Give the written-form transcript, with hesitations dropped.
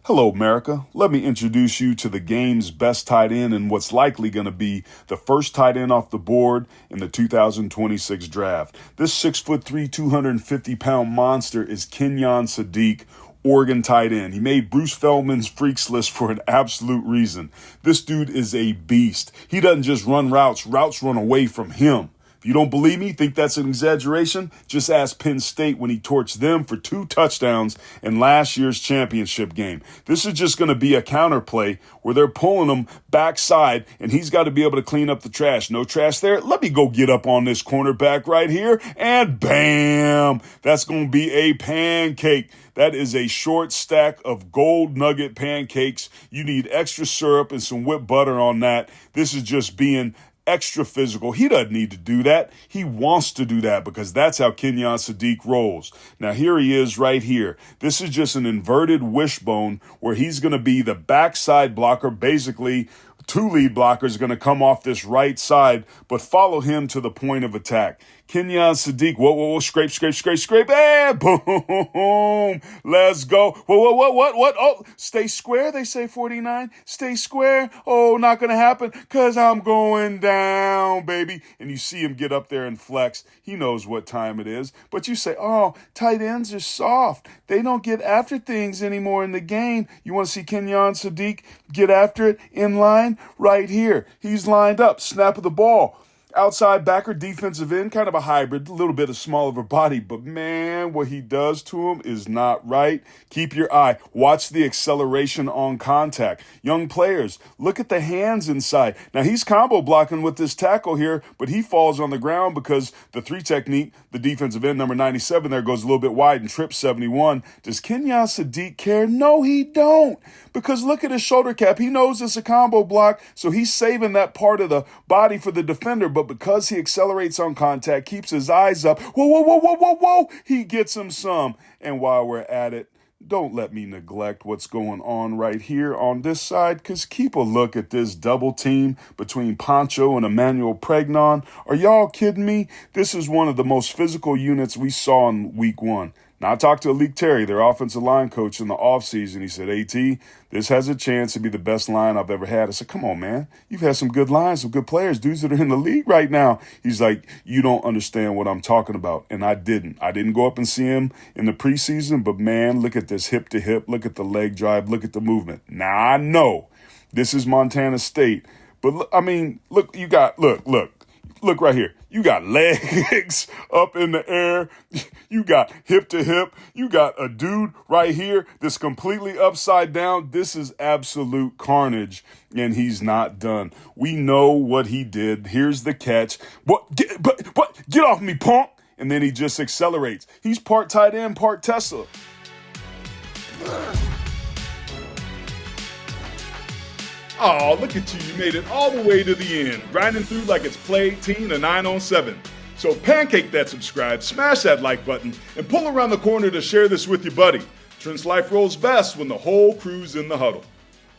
Hello, America. Let me introduce you to the game's best tight end and what's likely going to be the first tight end off the board in the 2026 draft. This 6'3", 250-pound monster is Kenyon Sadiq, Oregon tight end. He made Bruce Feldman's freaks list for an absolute reason. This dude is a beast. He doesn't just run routes run away from him. If you don't believe me, think that's an exaggeration? Just ask Penn State when he torched them for 2 touchdowns in last year's championship game. This is just going to be a counterplay where they're pulling him backside, and he's got to be able to clean up the trash. No trash there. Let me go get up on this cornerback right here, and bam! That's going to be a pancake. That is a short stack of gold nugget pancakes. You need extra syrup and some whipped butter on that. This is just being extra physical. He doesn't need to do that. He wants to do that because that's how Kenyon Sadiq rolls. Now here he is right here. This is just an inverted wishbone where he's going to be the backside blocker. Basically, 2 lead blockers are going to come off this right side, but follow him to the point of attack. Kenyon Sadiq, whoa, scrape, and boom, let's go. What? Oh, stay square, they say 49. Stay square. Oh, not going to happen because I'm going down, baby. And you see him get up there and flex. He knows what time it is. But you say, oh, tight ends are soft. They don't get after things anymore in the game. You want to see Kenyon Sadiq get after it in line? Right here. He's lined up. Snap of the ball. Outside backer, defensive end, kind of a hybrid, a little bit of small of a body, but man, what he does to him is not right. Keep your eye. Watch the acceleration on contact. Young players, look at the hands inside. Now, he's combo blocking with this tackle here, but he falls on the ground because the 3 technique, the defensive end, number 97 there, goes a little bit wide and trips 71. Does Kenyon Sadiq care? No, he don't. Because look at his shoulder cap. He knows it's a combo block, so he's saving that part of the body for the defender, but because he accelerates on contact, keeps his eyes up, whoa, he gets him some. And while we're at it, don't let me neglect what's going on right here on this side, because keep a look at this double team between Poncho and Emmanuel Pregnon. Are y'all kidding me? This is one of the most physical units we saw in week 1. Now, I talked to Alik Terry, their offensive line coach, in the offseason. He said, AT, this has a chance to be the best line I've ever had. I said, come on, man. You've had some good lines, some good players, dudes that are in the league right now. He's like, you don't understand what I'm talking about. And I didn't. I didn't go up and see him in the preseason, but, man, look at this hip to hip. Look at the leg drive. Look at the movement. Now, I know this is Montana State, but, look, you got, look right here. You got legs up in the air. You got hip to hip. You got a dude right here that's completely upside down. This is absolute carnage, and he's not done. We know what he did. Here's the catch. Get off me, punk. And then he just accelerates. He's part tight end, part Tesla. Oh, look at you. You made it all the way to the end, grinding through like it's play 18 to 9 on 7. So pancake that subscribe, smash that like button, and pull around the corner to share this with your buddy. Trent's life rolls best when the whole crew's in the huddle.